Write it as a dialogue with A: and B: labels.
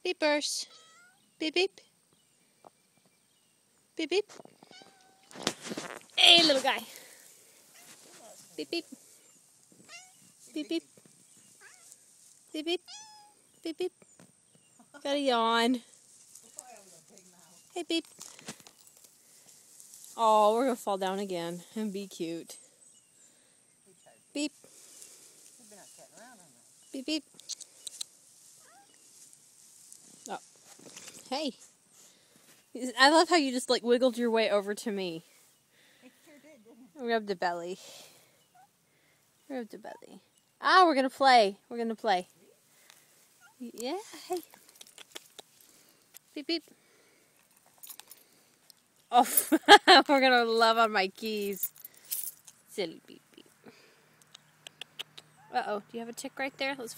A: Beepers. Beep beep. Beep beep. Hey, little guy. Beep beep. Beep beep. Beep beep. Beep beep. Got a yawn. Hey, beep. Oh, we're gonna fall down again and be cute. Beep. Beep beep. Oh. Hey. I love how you just like wiggled your way over to me.
B: It sure did, didn't it?
A: Rub the belly. Rub the belly. Ah, we're gonna play. We're gonna play. Yeah. Hey. Beep beep. Oh, we're gonna love on my keys. Silly beep beep. Uh oh. Do you have a tick right there? Let's